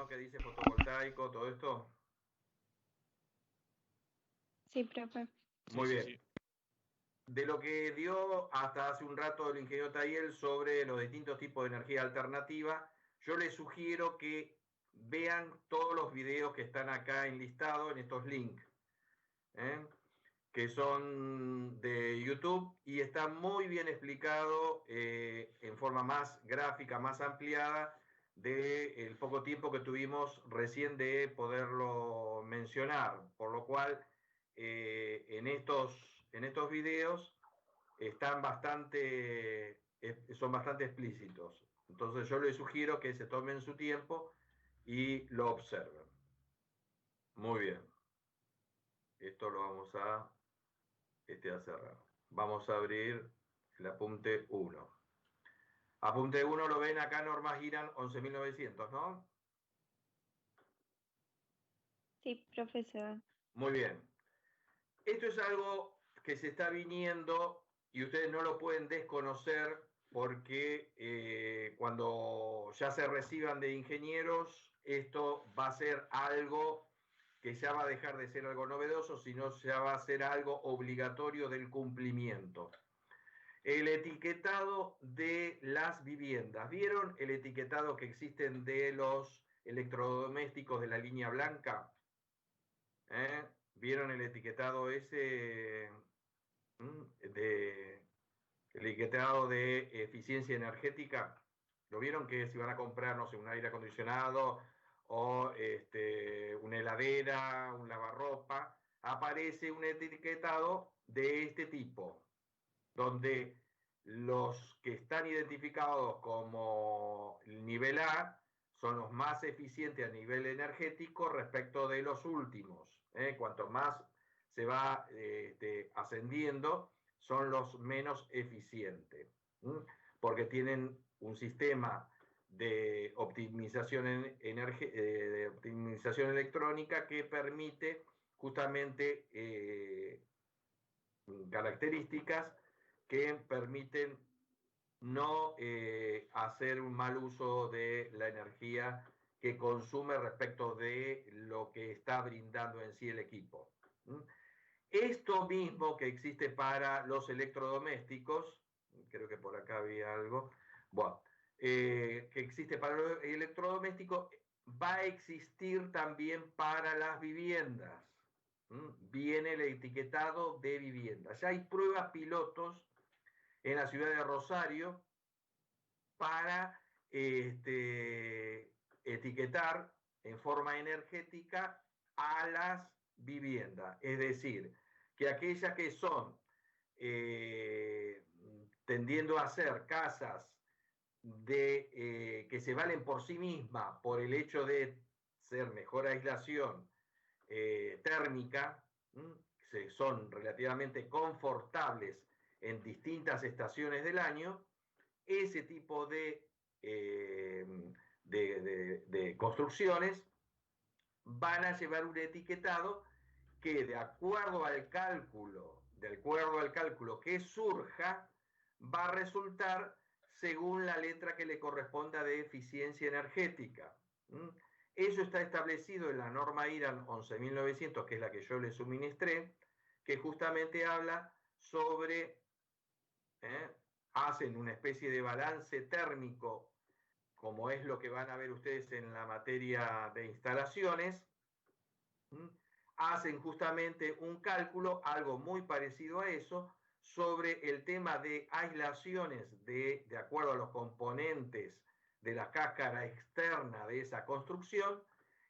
¿no? Que dice fotovoltaico, todo esto. Sí, profe. Muy bien. De lo que dio hasta hace un rato el ingeniero Tayel sobre los distintos tipos de energía alternativa, yo les sugiero que vean todos los videos que están acá enlistados en estos links, que son de YouTube y está muy bien explicado en forma más gráfica, más ampliada, del poco tiempo que tuvimos recién de poderlo mencionar, por lo cual en estos videos están son bastante explícitos. Entonces yo les sugiero que se tomen su tiempo y lo observen. Muy bien. Esto lo vamos a cerrar. Vamos a abrir el apunte 1. Apunte 1 lo ven acá, Norma Giran 11.900, ¿no? Sí, profesor. Muy bien. Esto es algo que se está viniendo y ustedes no lo pueden desconocer porque cuando ya se reciban de ingenieros, esto va a ser algo que ya va a dejar de ser algo novedoso, sino ya va a ser algo obligatorio del cumplimiento. El etiquetado de las viviendas. ¿Vieron el etiquetado que existen de los electrodomésticos de la línea blanca? ¿Vieron el etiquetado ese el etiquetado de eficiencia energética? ¿Lo vieron? Que si van a comprar, no sé, un aire acondicionado o una heladera, un lavarropa, aparece un etiquetado de este tipo, donde los que están identificados como el nivel A son los más eficientes a nivel energético respecto de los últimos. Cuanto más se va ascendiendo, son los menos eficientes, porque tienen un sistema de optimización, de optimización electrónica que permite justamente características que permiten no hacer un mal uso de la energía que consume respecto de lo que está brindando en sí el equipo. Esto mismo que existe para los electrodomésticos, creo que por acá había algo, bueno, que existe para los electrodomésticos, va a existir también para las viviendas. Viene el etiquetado de vivienda. Ya hay pruebas pilotos en la ciudad de Rosario para etiquetar en forma energética a las viviendas. Es decir, que aquellas que son tendiendo a ser casas que se valen por sí mismas por el hecho de ser mejor aislación térmica, son relativamente confortables en distintas estaciones del año, ese tipo de construcciones van a llevar un etiquetado que de acuerdo al cálculo que surja, va a resultar según la letra que le corresponda de eficiencia energética. Eso está establecido en la norma IRAN 11.900, que es la que yo le suministré, que justamente habla sobre, hacen una especie de balance térmico, como es lo que van a ver ustedes en la materia de instalaciones, hacen justamente un cálculo, algo muy parecido a eso, sobre el tema de aislaciones de acuerdo a los componentes de la cáscara externa de esa construcción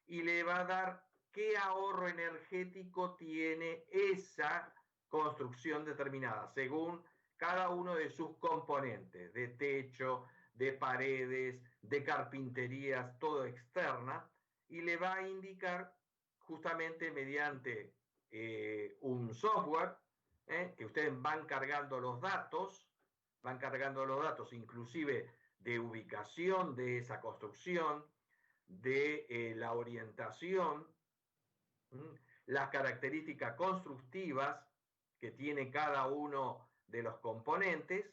y le va a dar qué ahorro energético tiene esa construcción determinada, según cada uno de sus componentes, de techo, de paredes, de carpinterías, todo externa, y le va a indicar justamente mediante un software que ustedes van cargando los datos inclusive de ubicación de esa construcción, de la orientación, las características constructivas que tiene cada uno de los componentes,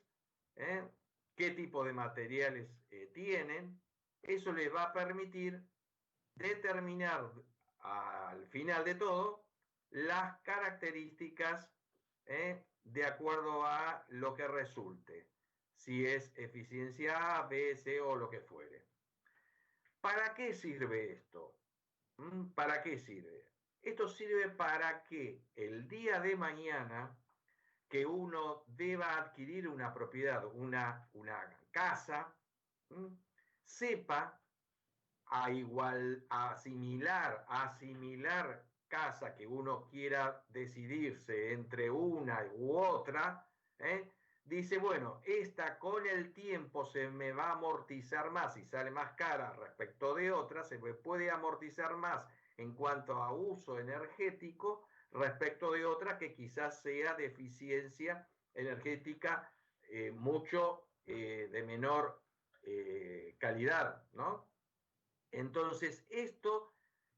qué tipo de materiales tienen. Eso les va a permitir determinar al final de todo las características de acuerdo a lo que resulte, si es eficiencia A, B, C o lo que fuere. ¿Para qué sirve esto? ¿Para qué sirve? Esto sirve para que el día de mañana que uno deba adquirir una propiedad, una casa, sepa asimilar casa que uno quiera decidirse entre una u otra, dice, bueno, esta con el tiempo se me va a amortizar más y sale más cara respecto de otra, se me puede amortizar más en cuanto a uso energético respecto de otra que quizás sea de eficiencia energética mucho de menor calidad, ¿no? Entonces, esto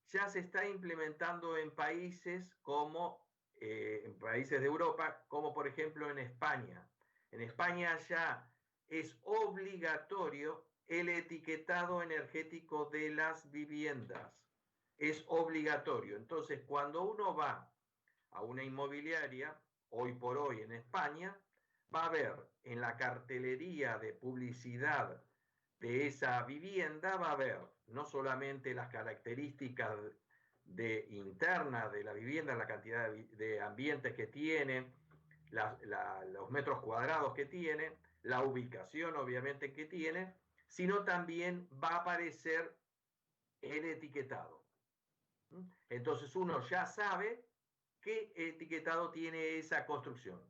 ya se está implementando en países como en países de Europa, como por ejemplo en España. En España ya es obligatorio el etiquetado energético de las viviendas. Es obligatorio. Entonces, cuando uno va a una inmobiliaria, hoy por hoy en España, va a ver en la cartelería de publicidad de esa vivienda, va a ver no solamente las características internas de la vivienda, la cantidad de ambientes que tiene, los metros cuadrados que tiene, la ubicación obviamente que tiene, sino también va a aparecer el etiquetado. Entonces uno ya sabe qué etiquetado tiene esa construcción.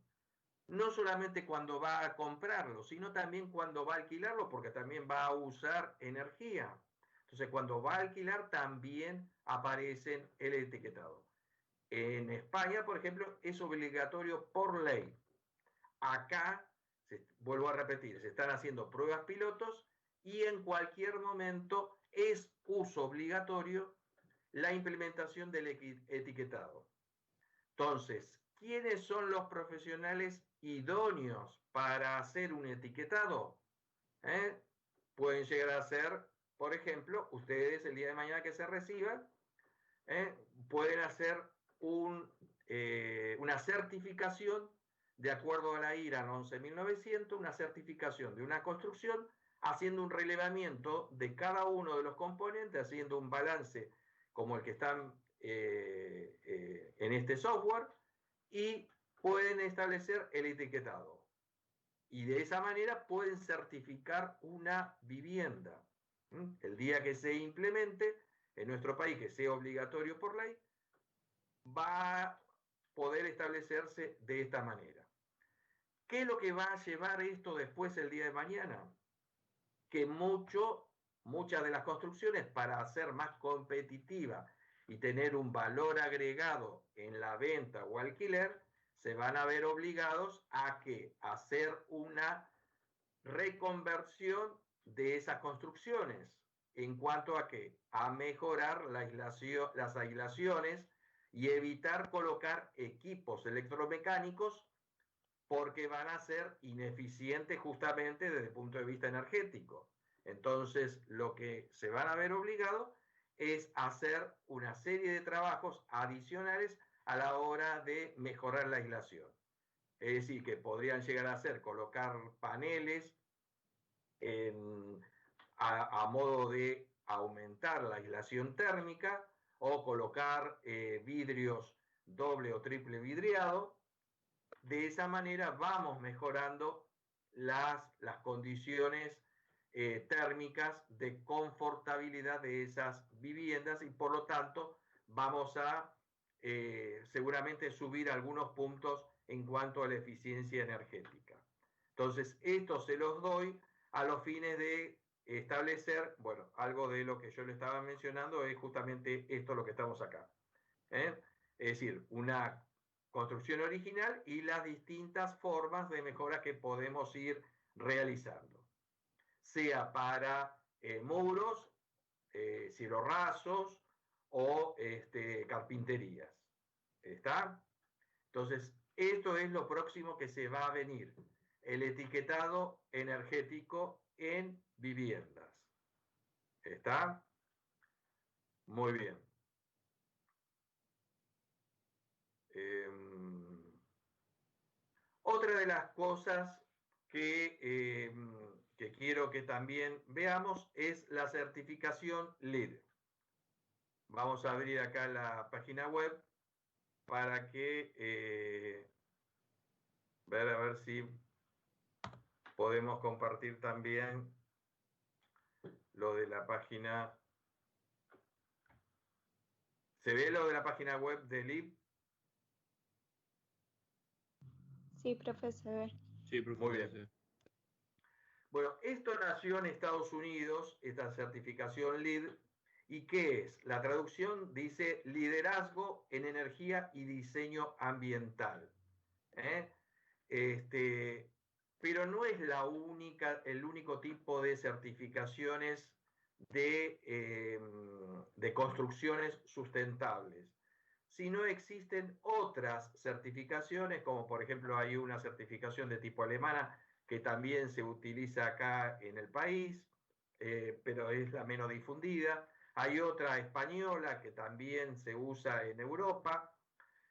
No solamente cuando va a comprarlo, sino también cuando va a alquilarlo, porque también va a usar energía. Entonces, cuando va a alquilar, también aparece el etiquetado. En España, por ejemplo, es obligatorio por ley. Acá, vuelvo a repetir, se están haciendo pruebas pilotos y en cualquier momento es uso obligatorio la implementación del etiquetado. Entonces, ¿quiénes son los profesionales idóneos para hacer un etiquetado? Pueden llegar a ser, por ejemplo, ustedes el día de mañana que se reciban, pueden hacer una certificación de acuerdo a la IRA 11.900, una certificación de una construcción, haciendo un relevamiento de cada uno de los componentes, haciendo un balance como el que están en este software y pueden establecer el etiquetado. Y de esa manera pueden certificar una vivienda. El día que se implemente en nuestro país, que sea obligatorio por ley, va a poder establecerse de esta manera. ¿Qué es lo que va a llevar esto después el día de mañana? Que muchas de las construcciones, para ser más competitiva y tener un valor agregado en la venta o alquiler, se van a ver obligados a hacer una reconversión de esas construcciones. ¿En cuanto a qué? A mejorar las aislaciones y evitar colocar equipos electromecánicos porque van a ser ineficientes justamente desde el punto de vista energético. Entonces, lo que se van a ver obligados es hacer una serie de trabajos adicionales a la hora de mejorar la aislación. Es decir, que podrían llegar a ser colocar paneles a modo de aumentar la aislación térmica o colocar vidrios doble o triple vidriado. De esa manera vamos mejorando las condiciones térmicas de confortabilidad de esas viviendas y por lo tanto vamos a seguramente subir algunos puntos en cuanto a la eficiencia energética. Entonces, esto se los doy a los fines de establecer, bueno, algo de lo que yo le estaba mencionando es justamente esto lo que estamos acá. Es decir, una construcción original y las distintas formas de mejora que podemos ir realizando, sea para muros, cielos rasos o carpinterías. ¿Está? Entonces, esto es lo próximo que se va a venir, el etiquetado energético en viviendas. ¿Está? Muy bien. Otra de las cosas que quiero que también veamos es la certificación LEED. Vamos a abrir acá la página web para que ver a ver si podemos compartir también lo de la página. ¿Se ve lo de la página web de LEED? Sí, profesor. Sí, profesor. Muy bien. Bueno, esto nació en Estados Unidos, esta certificación LEED. ¿Y qué es? La traducción dice liderazgo en energía y diseño ambiental. Pero no es el único tipo de certificaciones de construcciones sustentables, sino existen otras certificaciones, como por ejemplo hay una certificación de tipo alemana que también se utiliza acá en el país, pero es la menos difundida. Hay otra española que también se usa en Europa,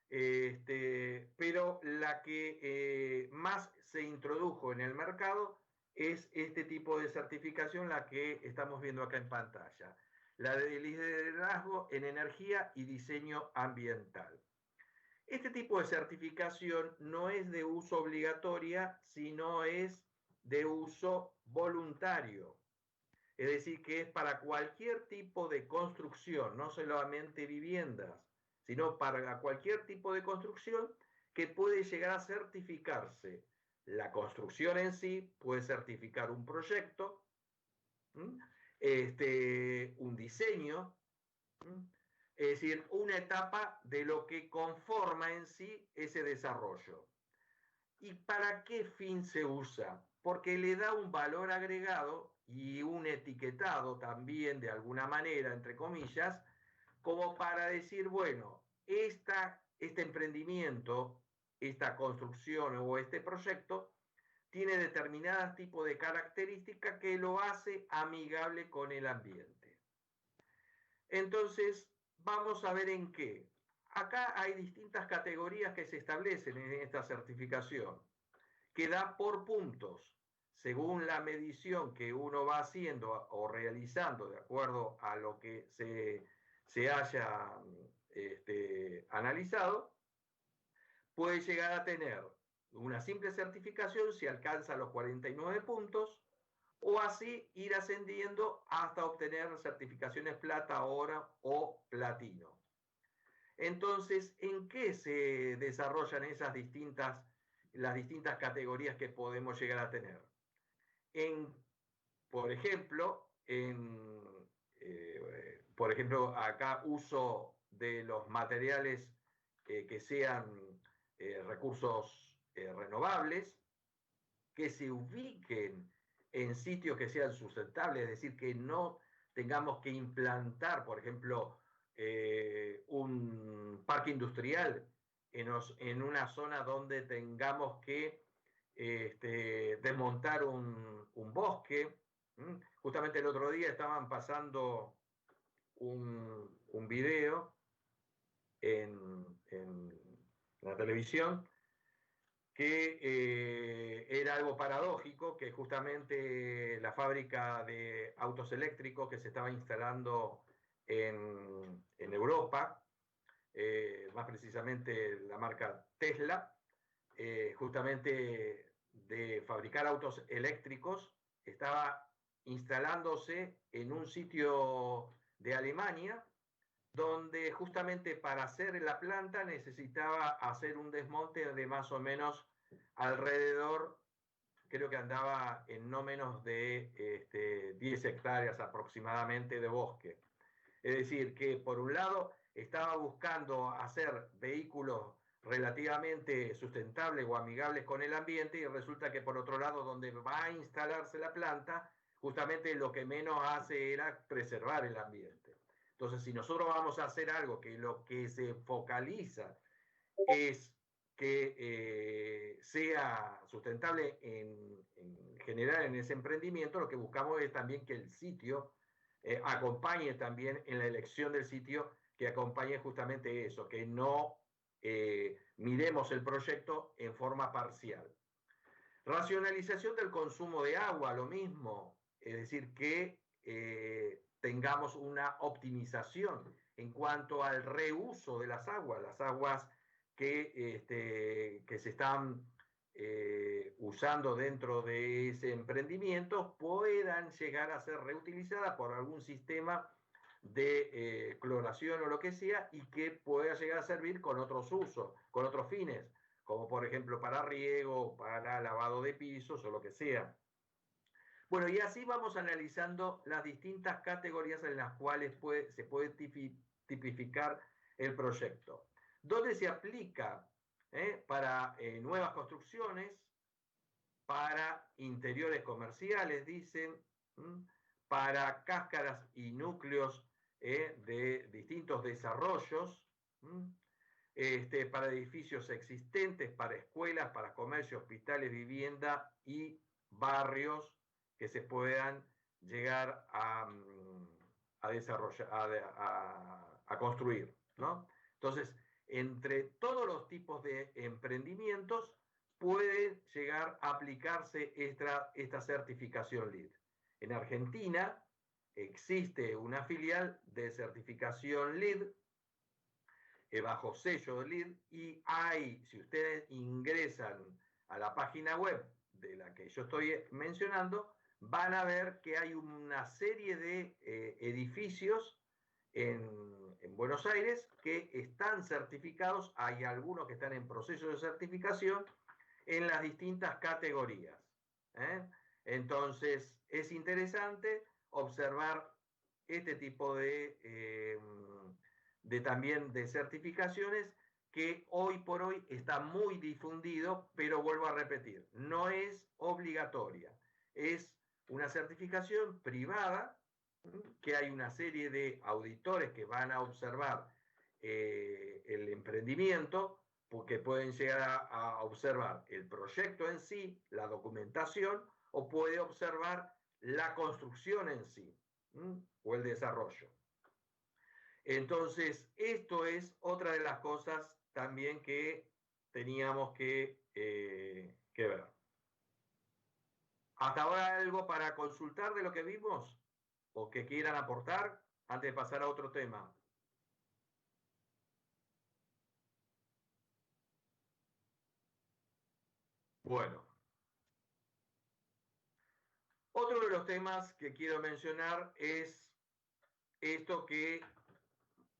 pero la que más se introdujo en el mercado es este tipo de certificación, la que estamos viendo acá en pantalla, la de liderazgo en energía y diseño ambiental. Este tipo de certificación no es de uso obligatoria, sino es de uso voluntario. Es decir, que es para cualquier tipo de construcción, no solamente viviendas, sino para cualquier tipo de construcción que puede llegar a certificarse. La construcción en sí puede certificar un proyecto, un diseño, es decir, una etapa de lo que conforma en sí ese desarrollo. ¿Y para qué fin se usa? Porque le da un valor agregado y un etiquetado también de alguna manera, entre comillas, como para decir, bueno, este emprendimiento, esta construcción o este proyecto tiene determinadas tipos de características que lo hace amigable con el ambiente. Entonces, vamos a ver en qué. Acá hay distintas categorías que se establecen en esta certificación, que da por puntos, según la medición que uno va haciendo o realizando de acuerdo a lo que se haya analizado, puede llegar a tener una simple certificación si alcanza los 49 puntos, o así ir ascendiendo hasta obtener certificaciones plata, oro o platino. Entonces, ¿en qué se desarrollan las distintas categorías que podemos llegar a tener? Por ejemplo, acá uso de los materiales que sean recursos renovables, que se ubiquen en sitios que sean sustentables, es decir, que no tengamos que implantar, por ejemplo, un parque industrial en una zona donde tengamos que desmontar un bosque. Justamente el otro día estaban pasando un video en la televisión que era algo paradójico, que justamente la fábrica de autos eléctricos que se estaba instalando en Europa, más precisamente la marca Tesla, justamente de fabricar autos eléctricos, estaba instalándose en un sitio de Alemania, donde justamente para hacer la planta necesitaba hacer un desmonte de más o menos alrededor, creo que andaba en no menos de 10 hectáreas aproximadamente de bosque. Es decir, que por un lado estaba buscando hacer vehículos relativamente sustentables o amigables con el ambiente, y resulta que por otro lado, donde va a instalarse la planta, justamente lo que menos hace era preservar el ambiente. Entonces, si nosotros vamos a hacer algo que lo que se focaliza es que sea sustentable en general en ese emprendimiento, lo que buscamos es también que el sitio acompañe también en la elección del sitio, que acompañe justamente eso, que no miremos el proyecto en forma parcial. Racionalización del consumo de agua, lo mismo, es decir, que tengamos una optimización en cuanto al reuso de las aguas que se están usando dentro de ese emprendimiento puedan llegar a ser reutilizadas por algún sistema de cloración o lo que sea y que pueda llegar a servir con otros usos, con otros fines, como por ejemplo para riego, para lavado de pisos o lo que sea. Bueno, y así vamos analizando las distintas categorías en las cuales se puede tipificar el proyecto. ¿Dónde se aplica? Para nuevas construcciones, para interiores comerciales, dicen, para cáscaras y núcleos de distintos desarrollos, para edificios existentes, para escuelas, para comercio, hospitales, vivienda y barrios que se puedan llegar a desarrollar, a construir, ¿no? Entonces, entre todos los tipos de emprendimientos puede llegar a aplicarse esta certificación LEED. En Argentina existe una filial de certificación LEED bajo sello de LEED y hay, si ustedes ingresan a la página web de la que yo estoy mencionando, van a ver que hay una serie de edificios en Buenos Aires que están certificados, hay algunos que están en proceso de certificación en las distintas categorías. Entonces, es interesante observar este tipo también de certificaciones que hoy por hoy está muy difundido, pero vuelvo a repetir, no es obligatoria, es una certificación privada que hay una serie de auditores que van a observar el emprendimiento, porque pueden llegar a observar el proyecto en sí, la documentación, o puede observar la construcción en sí, o el desarrollo. Entonces, esto es otra de las cosas también que teníamos que ver. ¿Hasta ahora algo para consultar de lo que vimos? ¿O que quieran aportar antes de pasar a otro tema? Bueno. Otro de los temas que quiero mencionar es esto que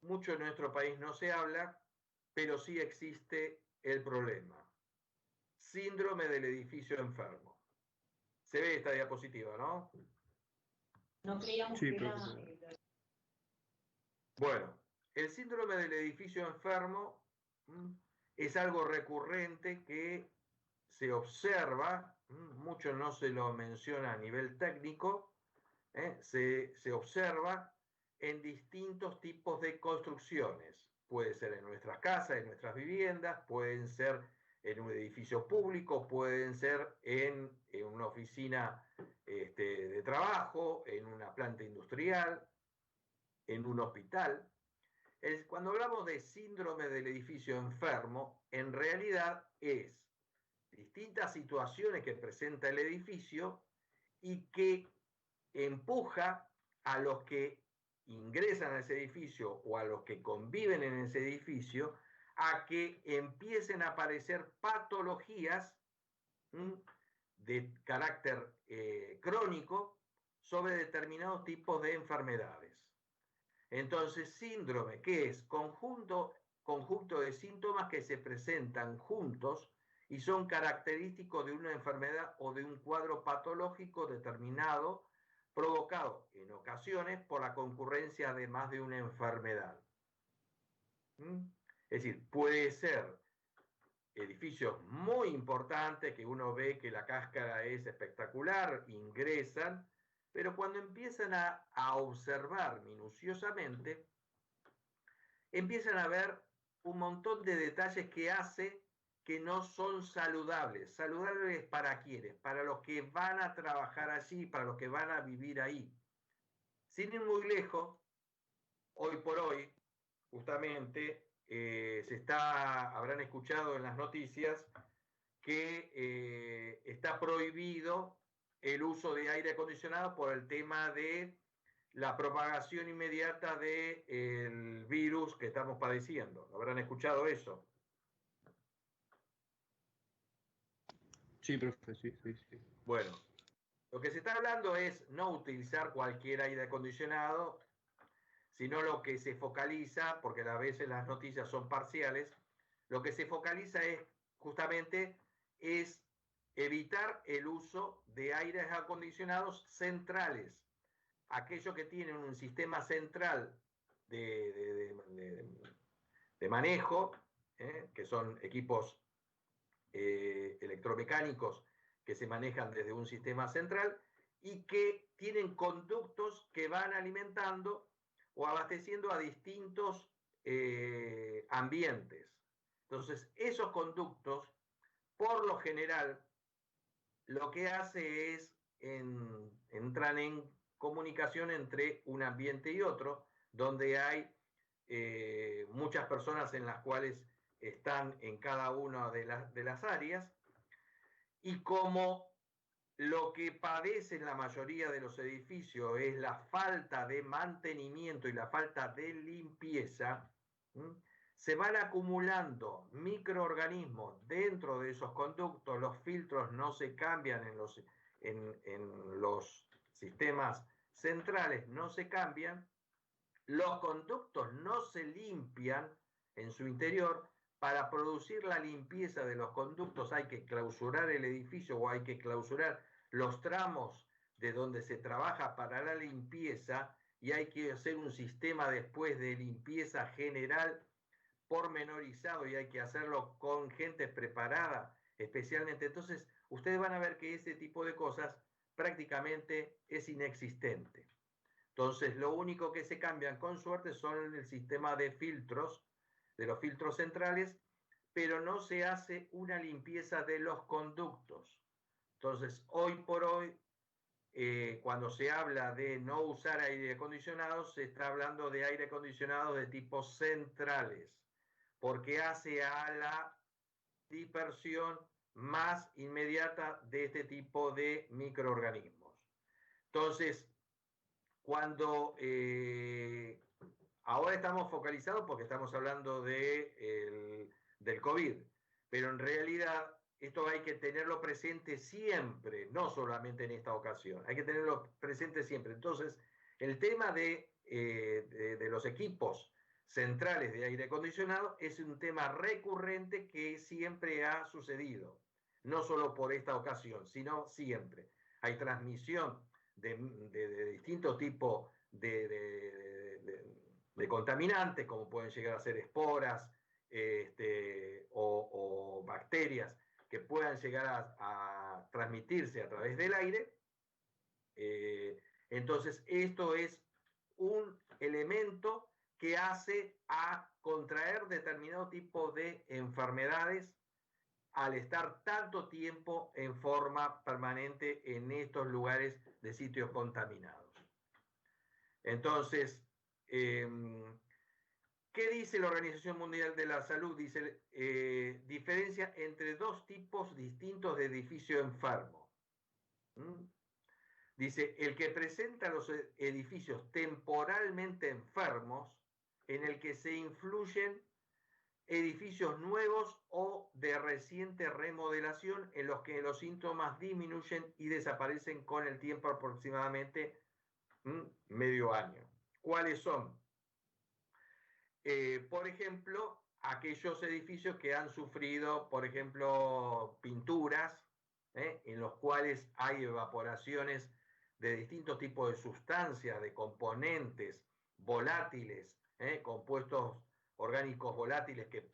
mucho en nuestro país no se habla, pero sí existe el problema. Síndrome del edificio enfermo. Se ve esta diapositiva, ¿no? No creíamos Sí, que era... profesor. Bueno, el síndrome del edificio enfermo es algo recurrente que se observa, mucho no se lo menciona a nivel técnico, se observa en distintos tipos de construcciones. Puede ser en nuestras casas, en nuestras viviendas, pueden ser en un edificio público, pueden ser en una oficina de trabajo, en una planta industrial, en un hospital. Cuando hablamos de síndrome del edificio enfermo, en realidad es distintas situaciones que presenta el edificio y que empuja a los que ingresan a ese edificio o a los que conviven en ese edificio a que empiecen a aparecer patologías de carácter crónico sobre determinados tipos de enfermedades. Entonces, síndrome, ¿qué es? Conjunto de síntomas que se presentan juntos y son característicos de una enfermedad o de un cuadro patológico determinado, provocado en ocasiones por la concurrencia de más de una enfermedad. Es decir, puede ser edificios muy importantes que uno ve que la cáscara es espectacular, ingresan, pero cuando empiezan a observar minuciosamente, empiezan a ver un montón de detalles que hace que no son saludables. ¿Saludables para quiénes? Para los que van a trabajar allí, para los que van a vivir ahí. Sin ir muy lejos, hoy por hoy, justamente, habrán escuchado en las noticias que está prohibido el uso de aire acondicionado por el tema de la propagación inmediata del virus que estamos padeciendo. ¿Habrán escuchado eso? Sí, profe, sí. Bueno, lo que se está hablando es no utilizar cualquier aire acondicionado, sino lo que se focaliza, porque a veces las noticias son parciales, lo que se focaliza justamente es evitar el uso de aires acondicionados centrales, aquellos que tienen un sistema central de manejo, que son equipos electromecánicos que se manejan desde un sistema central y que tienen conductos que van alimentando o abasteciendo a distintos ambientes. Entonces, esos conductos, por lo general, lo que hace es entran en comunicación entre un ambiente y otro, donde hay muchas personas en las cuales están en cada una de las áreas, y como lo que padecen la mayoría de los edificios es la falta de mantenimiento y la falta de limpieza, se van acumulando microorganismos dentro de esos conductos, los filtros no se cambian en los sistemas centrales, no se cambian, los conductos no se limpian en su interior. Para producir la limpieza de los conductos hay que clausurar el edificio o hay que clausurar los tramos de donde se trabaja para la limpieza, y hay que hacer un sistema después de limpieza general pormenorizado, y hay que hacerlo con gente preparada especialmente. Entonces, ustedes van a ver que ese tipo de cosas prácticamente es inexistente. Entonces, lo único que se cambian con suerte son el sistema de filtros, de los filtros centrales, pero no se hace una limpieza de los conductos. Entonces, hoy por hoy, cuando se habla de no usar aire acondicionado, se está hablando de aire acondicionado de tipo centrales, porque hace a la dispersión más inmediata de este tipo de microorganismos. Entonces, cuando ahora estamos focalizados porque estamos hablando del COVID, pero en realidad esto hay que tenerlo presente siempre, no solamente en esta ocasión, hay que tenerlo presente siempre. Entonces, el tema de los equipos centrales de aire acondicionado es un tema recurrente que siempre ha sucedido, no solo por esta ocasión, sino siempre. Hay transmisión de distintos tipos de contaminantes, como pueden llegar a ser esporas o bacterias que puedan llegar a transmitirse a través del aire. Entonces, esto es un elemento que hace a contraer determinado tipo de enfermedades al estar tanto tiempo en forma permanente en estos lugares de sitios contaminados. Entonces, ¿qué dice la Organización Mundial de la Salud? Dice, diferencia entre dos tipos distintos de edificio enfermo. Dice, el que presenta los edificios temporalmente enfermos, en el que se influyen edificios nuevos o de reciente remodelación, en los que los síntomas disminuyen y desaparecen con el tiempo, aproximadamente medio año. ¿Cuáles son? Por ejemplo, aquellos edificios que han sufrido, por ejemplo, pinturas, en los cuales hay evaporaciones de distintos tipos de sustancias, de componentes volátiles, compuestos orgánicos volátiles que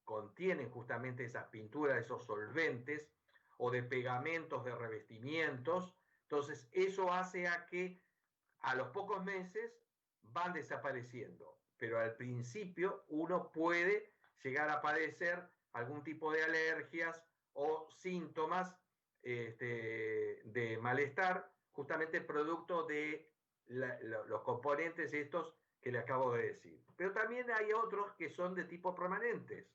contienen justamente esas pinturas, esos solventes, o de pegamentos de revestimientos. Entonces, eso hace a que a los pocos meses van desapareciendo, pero al principio uno puede llegar a padecer algún tipo de alergias o síntomas de malestar, justamente producto de los componentes estos que le acabo de decir. Pero también hay otros que son de tipo permanentes,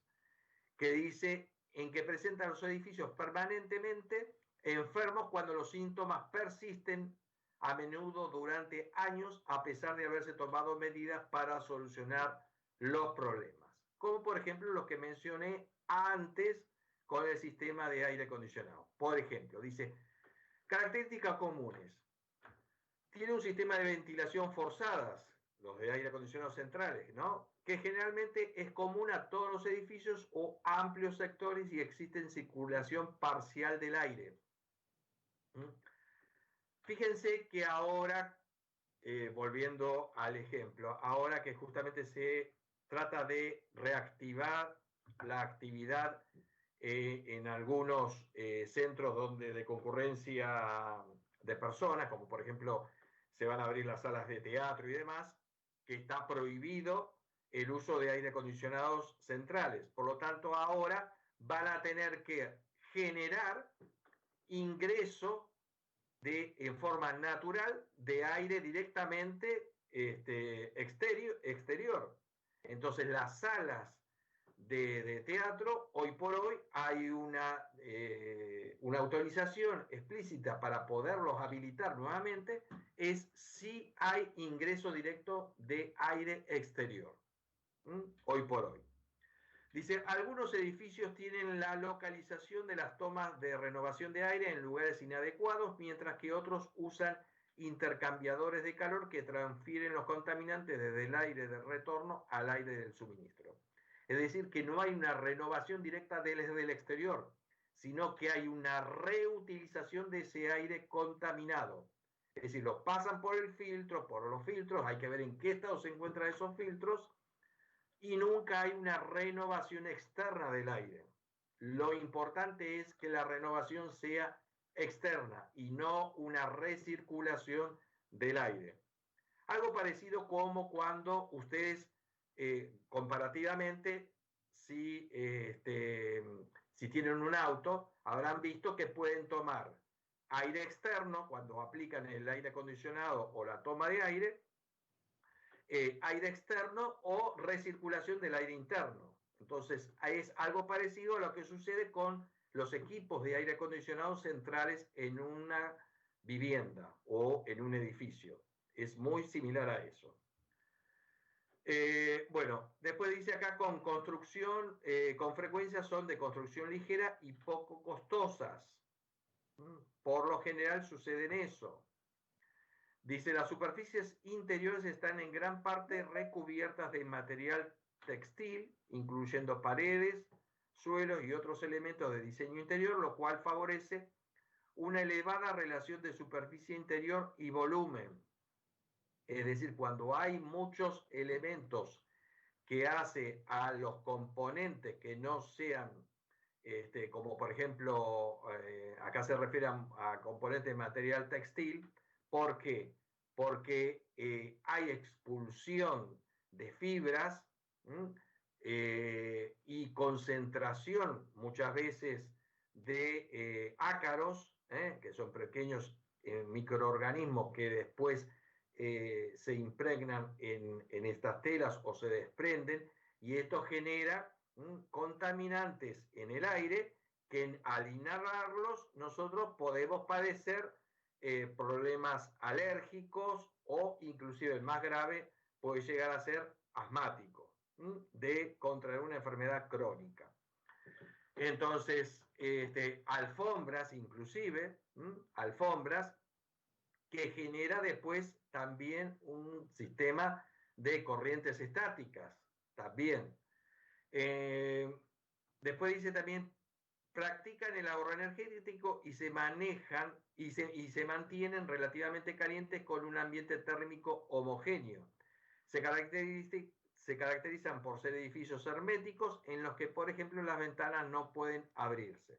que dice en que presentan los edificios permanentemente enfermos cuando los síntomas persisten a menudo durante años a pesar de haberse tomado medidas para solucionar los problemas. Como por ejemplo los que mencioné antes con el sistema de aire acondicionado. Por ejemplo, dice, características comunes. Tiene un sistema de ventilación forzadas, los de aire acondicionado centrales, ¿no? Que generalmente es común a todos los edificios o amplios sectores y existe circulación parcial del aire. Fíjense que ahora, volviendo al ejemplo, ahora que justamente se trata de reactivar la actividad en algunos centros de concurrencia de personas, como por ejemplo se van a abrir las salas de teatro y demás, que está prohibido el uso de aire acondicionados centrales. Por lo tanto, ahora van a tener que generar ingreso en forma natural de aire directamente exterior. Entonces, las salas de teatro, hoy por hoy hay una autorización explícita para poderlos habilitar nuevamente, es si hay ingreso directo de aire exterior. Hoy por hoy. Dice, algunos edificios tienen la localización de las tomas de renovación de aire en lugares inadecuados, mientras que otros usan intercambiadores de calor que transfieren los contaminantes desde el aire de retorno al aire del suministro. Es decir, que no hay una renovación directa desde el exterior, sino que hay una reutilización de ese aire contaminado. Es decir, lo pasan por el filtro, por los filtros, hay que ver en qué estado se encuentran esos filtros, y nunca hay una renovación externa del aire. Lo importante es que la renovación sea externa y no una recirculación del aire. Algo parecido como cuando ustedes, comparativamente, si tienen un auto, habrán visto que pueden tomar aire externo cuando aplican el aire acondicionado o la toma de aire, aire externo o recirculación del aire interno. Entonces, es algo parecido a lo que sucede con los equipos de aire acondicionado centrales en una vivienda o en un edificio. Es muy similar a eso. Bueno, después dice acá con construcción, con frecuencia son de construcción ligera y poco costosas. Por lo general sucede en eso. Dice, las superficies interiores están en gran parte recubiertas de material textil, incluyendo paredes, suelos y otros elementos de diseño interior, lo cual favorece una elevada relación de superficie interior y volumen. Es decir, cuando hay muchos elementos que hace a los componentes que no sean, como por ejemplo, acá se refiere a componentes de material textil. ¿Por qué? Porque hay expulsión de fibras y concentración muchas veces de ácaros, que son pequeños microorganismos que después se impregnan en estas telas o se desprenden, y esto genera contaminantes en el aire que al inhalarlos nosotros podemos padecer problemas alérgicos o inclusive el más grave puede llegar a ser asmático, de contraer una enfermedad crónica. Entonces, alfombras inclusive, alfombras que genera después también un sistema de corrientes estáticas, también. Después dice también, practican el ahorro energético y se manejan y se mantienen relativamente calientes con un ambiente térmico homogéneo. Se caracterizan por ser edificios herméticos en los que, por ejemplo, las ventanas no pueden abrirse.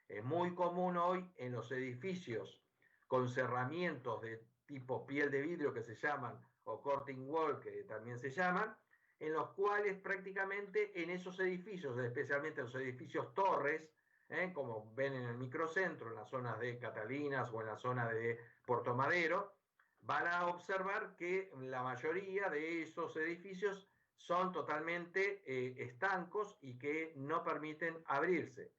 Es muy común hoy en los edificios con cerramientos de tipo piel de vidrio que se llaman, o curtain wall que también se llaman, en los cuales prácticamente en esos edificios, especialmente en los edificios torres, como ven en el microcentro, en las zonas de Catalinas o en la zona de Puerto Madero, van a observar que la mayoría de esos edificios son totalmente estancos y que no permiten abrirse.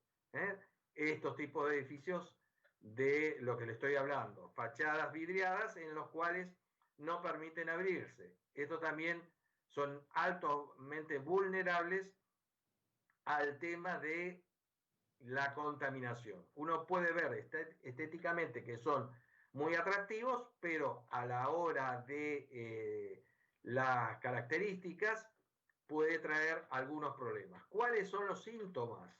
Estos tipos de edificios de lo que le estoy hablando, fachadas vidriadas en los cuales no permiten abrirse. Esto también son altamente vulnerables al tema de la contaminación. Uno puede ver estéticamente que son muy atractivos, pero a la hora de las características puede traer algunos problemas. ¿Cuáles son los síntomas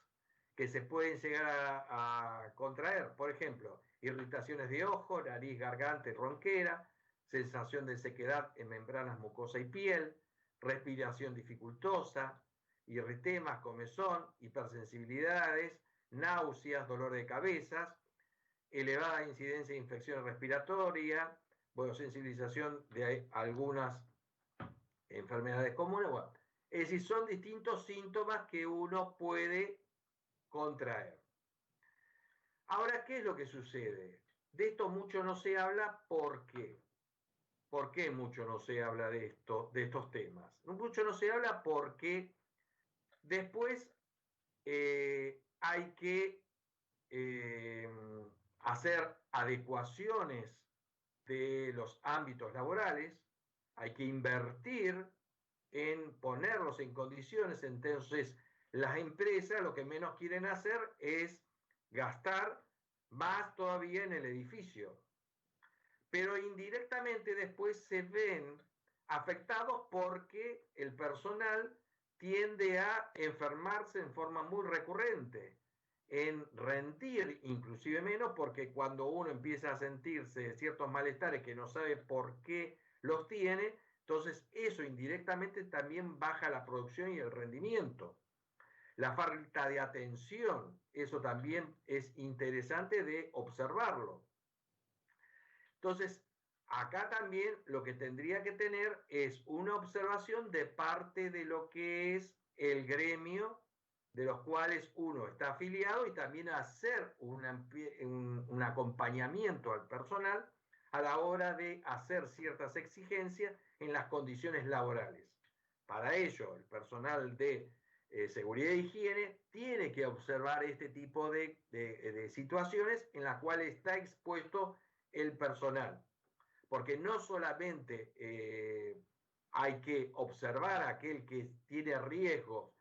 que se pueden llegar a contraer? Por ejemplo, irritaciones de ojo, nariz, garganta y ronquera, sensación de sequedad en membranas mucosa y piel, respiración dificultosa, erytemas, comezón, hipersensibilidades, náuseas, dolor de cabezas, elevada incidencia de infección respiratoria, bueno, sensibilización de algunas enfermedades comunes. Bueno, es decir, son distintos síntomas que uno puede contraer. Ahora, ¿qué es lo que sucede? De esto mucho no se habla. ¿Por qué? ¿Por qué mucho no se habla de estos temas? Mucho no se habla porque después hay que hacer adecuaciones de los ámbitos laborales, hay que invertir en ponerlos en condiciones. Entonces las empresas lo que menos quieren hacer es gastar más todavía en el edificio, pero indirectamente después se ven afectados porque el personal tiende a enfermarse en forma muy recurrente, en rendir inclusive menos, porque cuando uno empieza a sentirse ciertos malestares que no sabe por qué los tiene, entonces eso indirectamente también baja la producción y el rendimiento. La falta de atención, eso también es interesante de observarlo. Entonces, acá también lo que tendría que tener es una observación de parte de lo que es el gremio de los cuales uno está afiliado y también hacer un acompañamiento al personal a la hora de hacer ciertas exigencias en las condiciones laborales. Para ello, el personal de seguridad e higiene tiene que observar este tipo de situaciones en las cuales está expuesto el personal, porque no solamente hay que observar a aquel que tiene riesgos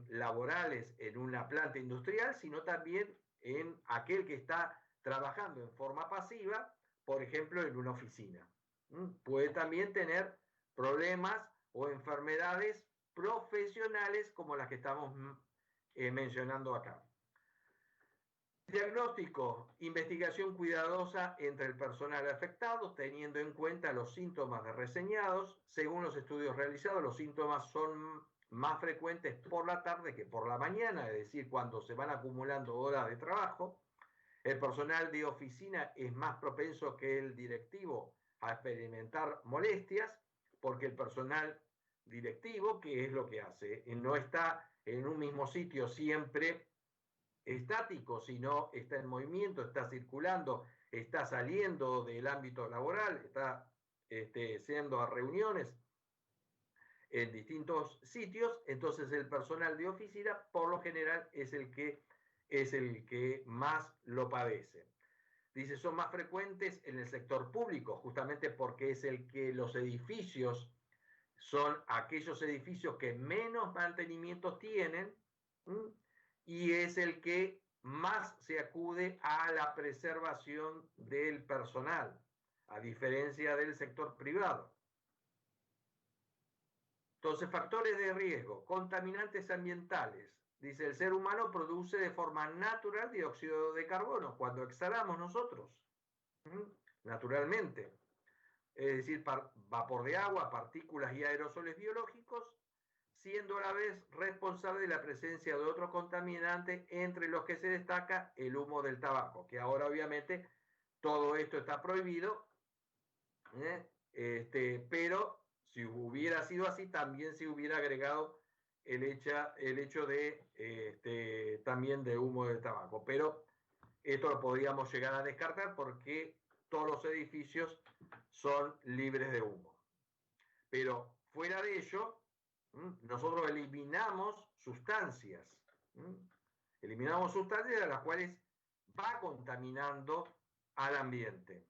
laborales en una planta industrial, sino también en aquel que está trabajando en forma pasiva, por ejemplo, en una oficina. Puede también tener problemas o enfermedades profesionales como las que estamos mencionando acá. Diagnóstico, investigación cuidadosa entre el personal afectado, teniendo en cuenta los síntomas reseñados. Según los estudios realizados, los síntomas son más frecuentes por la tarde que por la mañana, es decir, cuando se van acumulando horas de trabajo. El personal de oficina es más propenso que el directivo a experimentar molestias, porque el personal directivo, ¿qué es lo que hace? No está en un mismo sitio siempre estático, sino está en movimiento, está circulando, está saliendo del ámbito laboral, está siendo a reuniones en distintos sitios. Entonces el personal de oficina por lo general es el que más lo padece. Dice, son más frecuentes en el sector público, justamente porque es el que los edificios son aquellos edificios que menos mantenimiento tienen, y es el que más se acude a la preservación del personal, a diferencia del sector privado. Entonces, factores de riesgo, contaminantes ambientales. Dice, el ser humano produce de forma natural dióxido de carbono cuando exhalamos nosotros, naturalmente. Es decir, vapor de agua, partículas y aerosoles biológicos, siendo a la vez responsable de la presencia de otros contaminantes, entre los que se destaca el humo del tabaco, que ahora obviamente todo esto está prohibido, pero si hubiera sido así, también se hubiera agregado el hecho también de humo del tabaco. Pero esto lo podríamos llegar a descartar porque todos los edificios son libres de humo. Pero fuera de ello, nosotros eliminamos sustancias. Eliminamos sustancias a las cuales va contaminando al ambiente.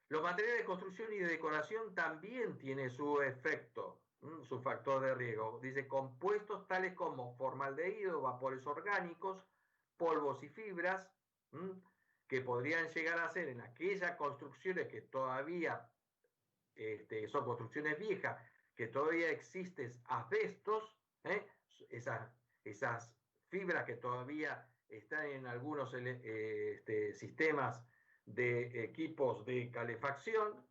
Los materiales de construcción y de decoración también tienen su efecto, su factor de riesgo. Dice, compuestos tales como formaldehído, vapores orgánicos, polvos y fibras, que podrían llegar a ser en aquellas construcciones que todavía son construcciones viejas, que todavía existen asbestos, esas fibras que todavía están en algunos sistemas de equipos de calefacción,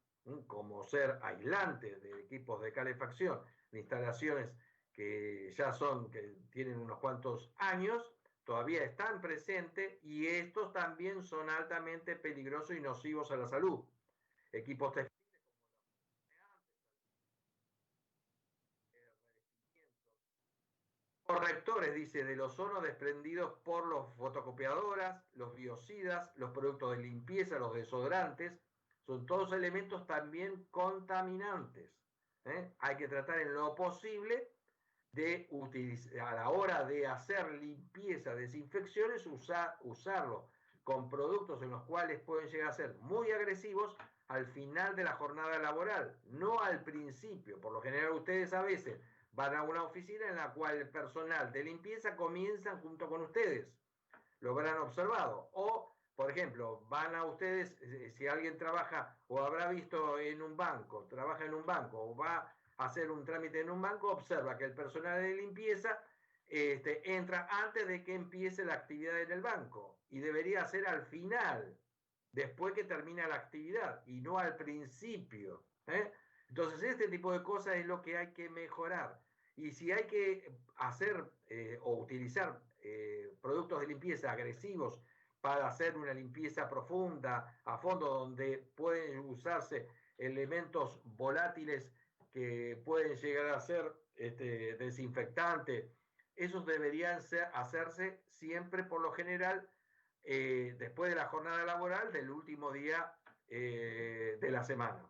como ser aislantes de equipos de calefacción, de instalaciones que ya que tienen unos cuantos años, todavía están presentes y estos también son altamente peligrosos y nocivos a la salud. Equipos textiles correctores, dice, del ozono desprendidos por las fotocopiadoras, los biocidas, los productos de limpieza, los desodorantes, son todos elementos también contaminantes. Hay que tratar en lo posible de utilizar, a la hora de hacer limpieza, desinfecciones, usarlo con productos en los cuales pueden llegar a ser muy agresivos al final de la jornada laboral, no al principio. Por lo general ustedes a veces van a una oficina en la cual el personal de limpieza comienza junto con ustedes. Lo habrán observado. O, por ejemplo, van a ustedes, si alguien trabaja o habrá visto en un banco, trabaja en un banco o va a hacer un trámite en un banco, observa que el personal de limpieza entra antes de que empiece la actividad en el banco. Y debería ser al final, después que termina la actividad, y no al principio. Entonces, este tipo de cosas es lo que hay que mejorar. Y si hay que hacer o utilizar productos de limpieza agresivos para hacer una limpieza profunda, a fondo, donde pueden usarse elementos volátiles que pueden llegar a ser desinfectantes, esos deberían hacerse siempre, por lo general, después de la jornada laboral del último día de la semana.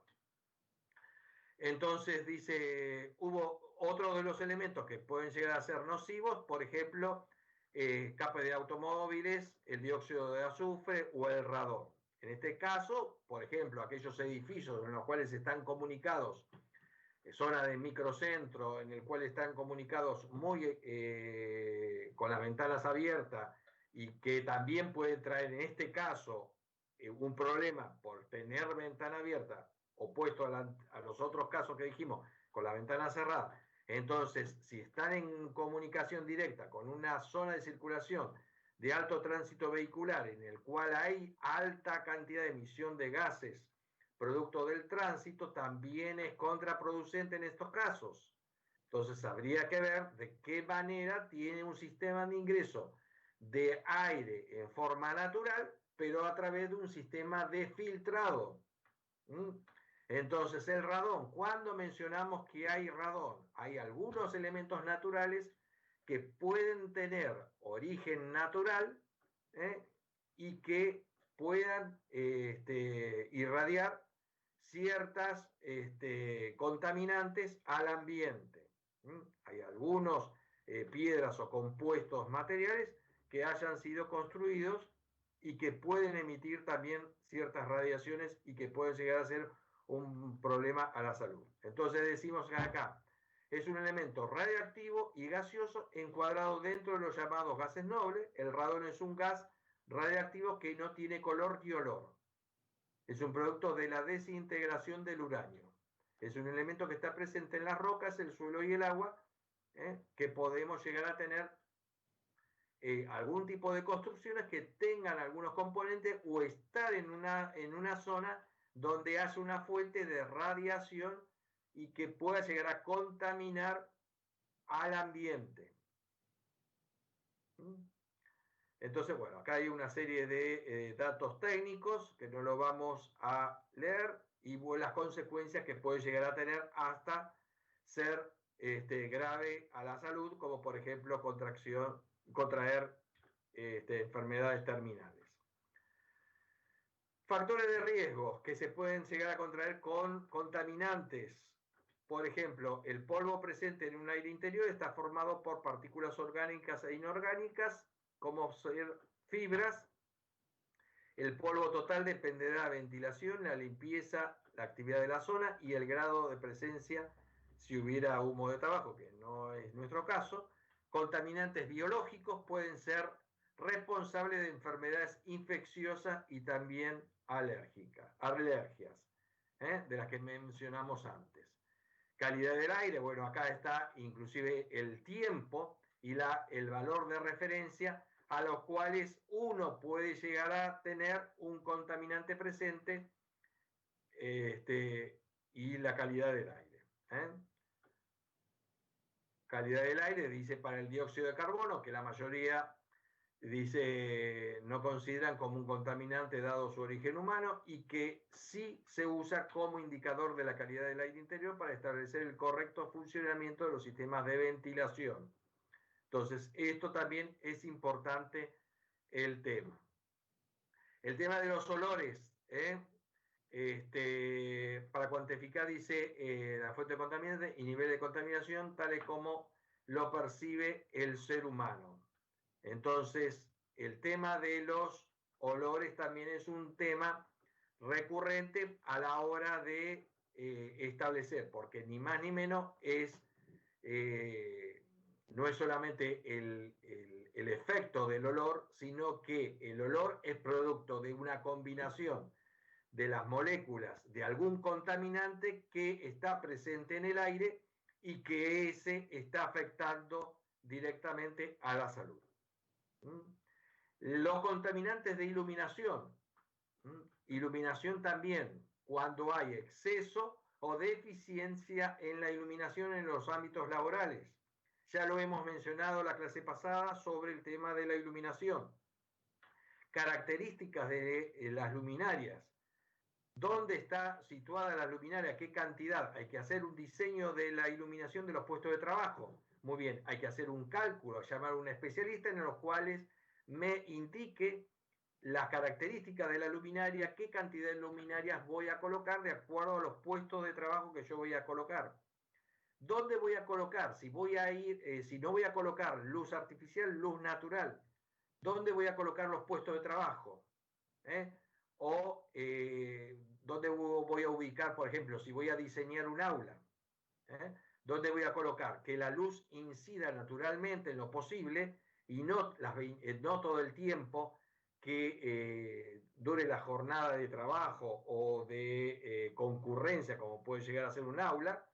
Entonces dice, hubo otro de los elementos que pueden llegar a ser nocivos, por ejemplo, escape de automóviles, el dióxido de azufre o el radón. En este caso, por ejemplo, aquellos edificios en los cuales están comunicados, zona de microcentro, en el cual están comunicados muy con las ventanas abiertas y que también pueden traer en este caso un problema por tener ventana abierta, opuesto a los otros casos que dijimos, con la ventana cerrada. Entonces, si están en comunicación directa con una zona de circulación de alto tránsito vehicular, en el cual hay alta cantidad de emisión de gases producto del tránsito, también es contraproducente en estos casos. Entonces, habría que ver de qué manera tiene un sistema de ingreso de aire en forma natural, pero a través de un sistema de filtrado. Entonces, el radón, cuando mencionamos que hay radón, hay algunos elementos naturales que pueden tener origen natural y que puedan irradiar ciertas contaminantes al ambiente. Hay algunos piedras o compuestos materiales que hayan sido construidos y que pueden emitir también ciertas radiaciones y que pueden llegar a ser un problema a la salud. Entonces decimos que acá es un elemento radioactivo y gaseoso encuadrado dentro de los llamados gases nobles. El radón es un gas radioactivo que no tiene color ni olor. Es un producto de la desintegración del uranio. Es un elemento que está presente en las rocas, el suelo y el agua, que podemos llegar a tener algún tipo de construcciones que tengan algunos componentes o estar en una zona donde hace una fuente de radiación y que pueda llegar a contaminar al ambiente. Entonces, bueno, acá hay una serie de datos técnicos que no lo vamos a leer y las consecuencias que puede llegar a tener hasta ser grave a la salud, como por ejemplo contraer enfermedades terminales. Factores de riesgo que se pueden llegar a contraer con contaminantes. Por ejemplo, el polvo presente en un aire interior está formado por partículas orgánicas e inorgánicas, como fibras. El polvo total dependerá de la ventilación, la limpieza, la actividad de la zona y el grado de presencia si hubiera humo de tabaco, que no es nuestro caso. Contaminantes biológicos pueden ser responsables de enfermedades infecciosas y también alergias, de las que mencionamos antes. Calidad del aire, bueno, acá está inclusive el tiempo y el valor de referencia a los cuales uno puede llegar a tener un contaminante presente y la calidad del aire. Calidad del aire, dice para el dióxido de carbono, que la mayoría dice no consideran como un contaminante dado su origen humano y que sí se usa como indicador de la calidad del aire interior para establecer el correcto funcionamiento de los sistemas de ventilación. Entonces, esto también es importante el tema. El tema de los olores, para cuantificar, dice, la fuente de contaminante y nivel de contaminación, tales como lo percibe el ser humano. Entonces, el tema de los olores también es un tema recurrente a la hora de establecer, porque ni más ni menos no es solamente el efecto del olor, sino que el olor es producto de una combinación de las moléculas de algún contaminante que está presente en el aire y que ese está afectando directamente a la salud. Los contaminantes de iluminación. Iluminación también, cuando hay exceso o deficiencia en la iluminación en los ámbitos laborales. Ya lo hemos mencionado la clase pasada sobre el tema de la iluminación. Características de las luminarias. ¿Dónde está situada la luminaria? ¿Qué cantidad? Hay que hacer un diseño de la iluminación de los puestos de trabajo. Muy bien, hay que hacer un cálculo, llamar a un especialista en los cuales me indique las características de la luminaria, qué cantidad de luminarias voy a colocar de acuerdo a los puestos de trabajo que yo voy a colocar. ¿Dónde voy a colocar? Si no voy a colocar luz artificial, luz natural. ¿Dónde voy a colocar los puestos de trabajo? ¿Dónde voy a ubicar, por ejemplo, si voy a diseñar un aula? ¿Dónde voy a colocar? Que la luz incida naturalmente en lo posible y no todo el tiempo que dure la jornada de trabajo o de concurrencia, como puede llegar a ser un aula.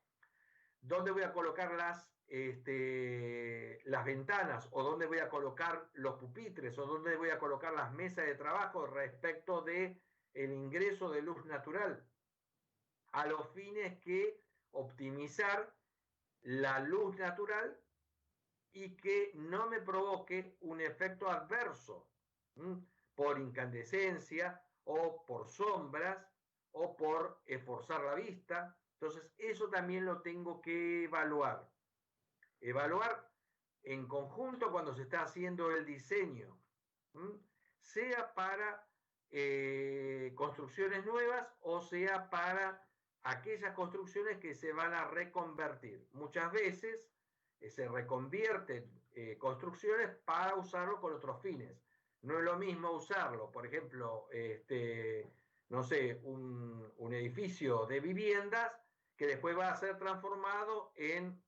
¿Dónde voy a colocar las ventanas? ¿O dónde voy a colocar los pupitres? ¿O dónde voy a colocar las mesas de trabajo respecto del ingreso de luz natural? A los fines que optimizar la luz natural y que no me provoque un efecto adverso por incandescencia o por sombras o por esforzar la vista. Entonces, eso también lo tengo que evaluar. Evaluar en conjunto cuando se está haciendo el diseño, sea para construcciones nuevas o sea para aquellas construcciones que se van a reconvertir. Muchas veces se reconvierten construcciones para usarlo con otros fines. No es lo mismo usarlo, por ejemplo, no sé, un edificio de viviendas que después va a ser transformado en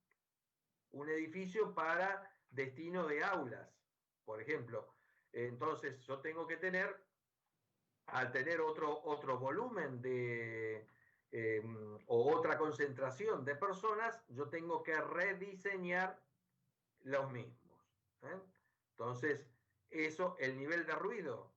un edificio para destino de aulas, por ejemplo. Entonces, yo tengo que tener, al tener otro volumen o otra concentración de personas, yo tengo que rediseñar los mismos. Entonces, el nivel de ruido.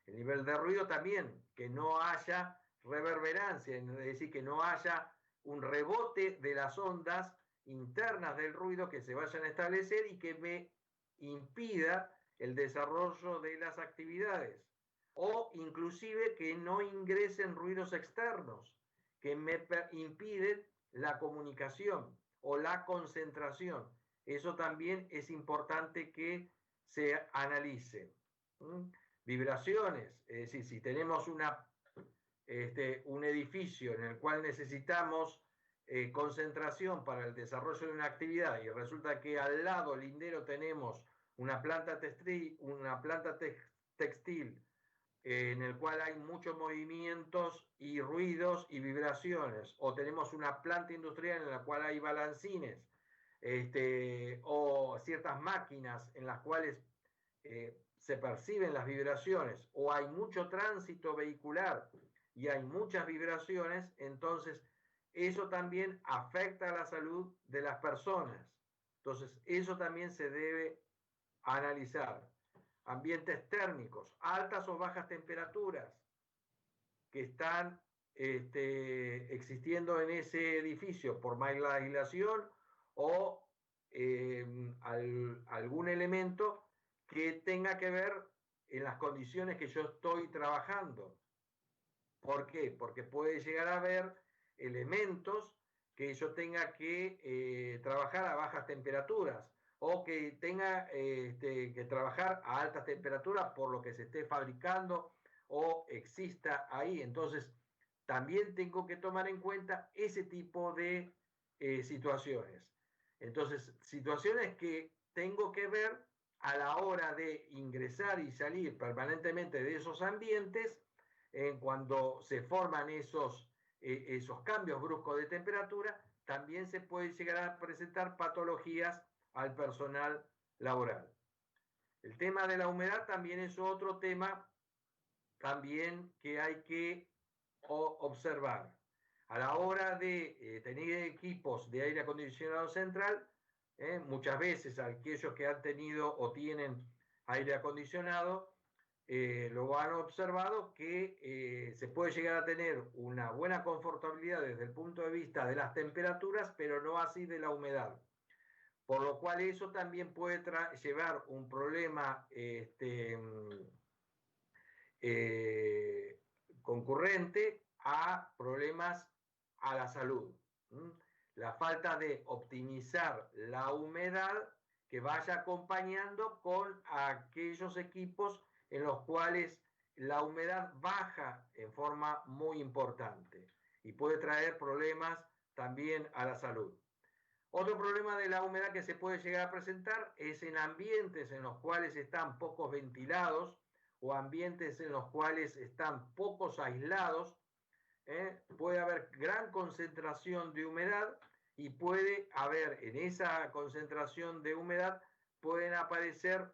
El nivel de ruido también, que no haya reverberancia, es decir, que no haya un rebote de las ondas internas del ruido que se vayan a establecer y que me impida el desarrollo de las actividades. O inclusive que no ingresen ruidos externos que me impiden la comunicación o la concentración. Eso también es importante que se analice. vibraciones, es decir, si tenemos un edificio en el cual necesitamos concentración para el desarrollo de una actividad y resulta que al lado lindero tenemos una planta textil en el cual hay muchos movimientos y ruidos y vibraciones, o tenemos una planta industrial en la cual hay balancines, o ciertas máquinas en las cuales se perciben las vibraciones, o hay mucho tránsito vehicular y hay muchas vibraciones, entonces eso también afecta a la salud de las personas. Entonces eso también se debe analizar. Ambientes térmicos, altas o bajas temperaturas que están existiendo en ese edificio por mala aislación o algún elemento que tenga que ver en las condiciones que yo estoy trabajando. ¿Por qué? Porque puede llegar a haber elementos que yo tenga que trabajar a bajas temperaturas o que tenga que trabajar a altas temperaturas por lo que se esté fabricando o exista ahí. Entonces, también tengo que tomar en cuenta ese tipo de situaciones. Entonces, situaciones que tengo que ver a la hora de ingresar y salir permanentemente de esos ambientes, cuando se forman esos cambios bruscos de temperatura, también se puede llegar a presentar patologías al personal laboral. El tema de la humedad también es otro tema también que hay que observar. A la hora de tener equipos de aire acondicionado central, muchas veces aquellos que han tenido o tienen aire acondicionado lo han observado que se puede llegar a tener una buena confortabilidad desde el punto de vista de las temperaturas, pero no así de la humedad. Por lo cual eso también puede llevar un problema concurrente a problemas a la salud. La falta de optimizar la humedad que vaya acompañando con aquellos equipos en los cuales la humedad baja en forma muy importante y puede traer problemas también a la salud. Otro problema de la humedad que se puede llegar a presentar es en ambientes en los cuales están pocos ventilados o ambientes en los cuales están pocos aislados. Puede haber gran concentración de humedad y puede haber en esa concentración de humedad pueden aparecer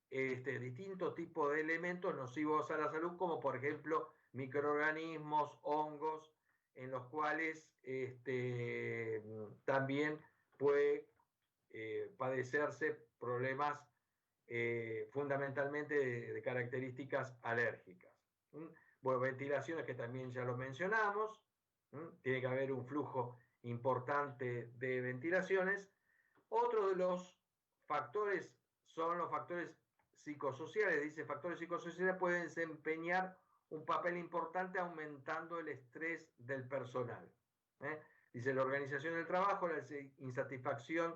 distintos tipos de elementos nocivos a la salud, como por ejemplo microorganismos, hongos, en los cuales también puede padecerse problemas fundamentalmente de características alérgicas. Bueno, ventilaciones que también ya lo mencionamos, tiene que haber un flujo importante de ventilaciones. Otro de los factores son los factores psicosociales. Dice, factores psicosociales pueden desempeñar un papel importante aumentando el estrés del personal. Dice, la organización del trabajo, la insatisfacción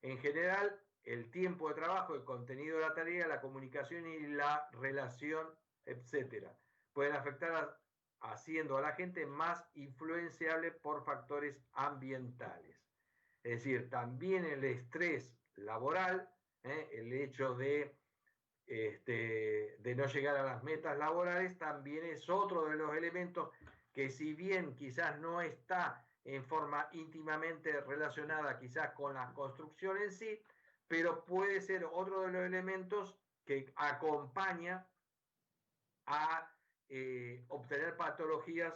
en general, el tiempo de trabajo, el contenido de la tarea, la comunicación y la relación, etc. Pueden afectar haciendo a la gente más influenciable por factores ambientales. Es decir, también el estrés laboral, el hecho de no llegar a las metas laborales, también es otro de los elementos que, si bien quizás no está en forma íntimamente relacionada quizás con la construcción en sí, pero puede ser otro de los elementos que acompaña a obtener patologías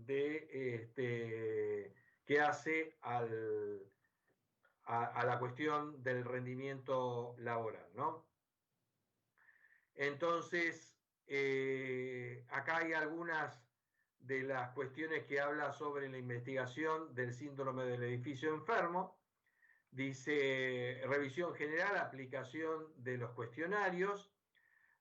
que hace a la cuestión del rendimiento laboral, ¿no? Entonces, acá hay algunas de las cuestiones que habla sobre la investigación del síndrome del edificio enfermo. Dice, revisión general, aplicación de los cuestionarios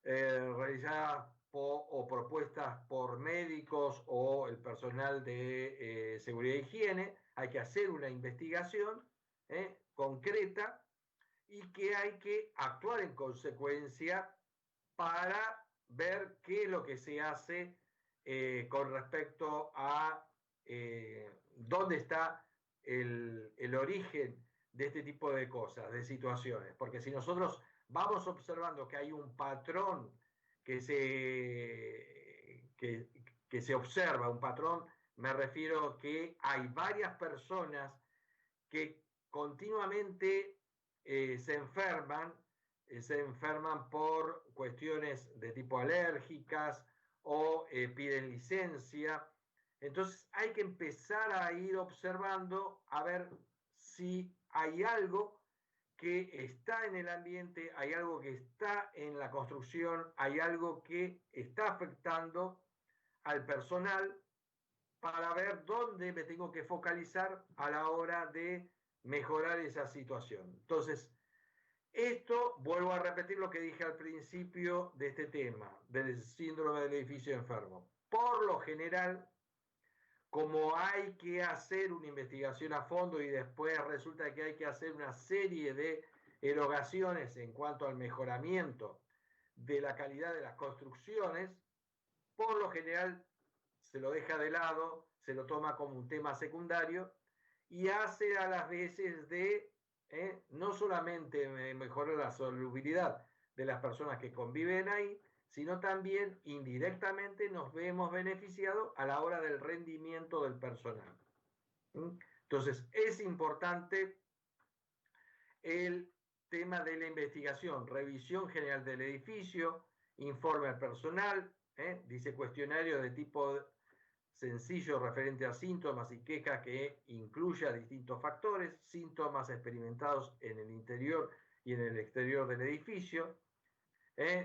realizadas o propuestas por médicos o el personal de seguridad e higiene. Hay que hacer una investigación concreta y que hay que actuar en consecuencia para ver qué es lo que se hace con respecto a dónde está el origen de este tipo de cosas, de situaciones. Porque si nosotros vamos observando que hay un patrón que se observa, un patrón, me refiero que hay varias personas que continuamente se enferman por cuestiones de tipo alérgicas o piden licencia. Entonces hay que empezar a ir observando a ver si hay algo que está en el ambiente, hay algo que está en la construcción, hay algo que está afectando al personal para ver dónde me tengo que focalizar a la hora de mejorar esa situación. Entonces, esto, vuelvo a repetir lo que dije al principio de este tema, del síndrome del edificio enfermo. Por lo general, como hay que hacer una investigación a fondo y después resulta que hay que hacer una serie de erogaciones en cuanto al mejoramiento de la calidad de las construcciones, por lo general se lo deja de lado, se lo toma como un tema secundario y hace a las veces de no solamente mejorar la solubilidad de las personas que conviven ahí, sino también indirectamente nos vemos beneficiados a la hora del rendimiento del personal. Entonces, es importante el tema de la investigación, revisión general del edificio, informe al personal, dice cuestionario de tipo sencillo referente a síntomas y quejas que incluya distintos factores, síntomas experimentados en el interior y en el exterior del edificio,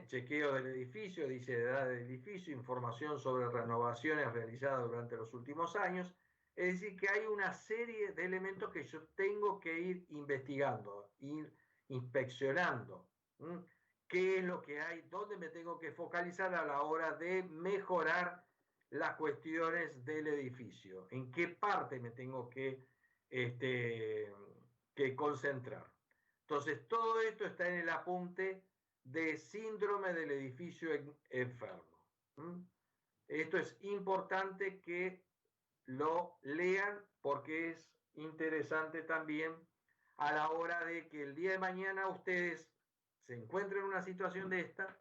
chequeo del edificio, dice edad del edificio, información sobre renovaciones realizadas durante los últimos años. Es decir, que hay una serie de elementos que yo tengo que ir investigando, ir inspeccionando. ¿Qué es lo que hay? ¿Dónde me tengo que focalizar a la hora de mejorar las cuestiones del edificio? ¿En qué parte me tengo que concentrar? Entonces, todo esto está en el apunte de síndrome del edificio enfermo. Esto es importante que lo lean porque es interesante también a la hora de que el día de mañana ustedes se encuentren en una situación de esta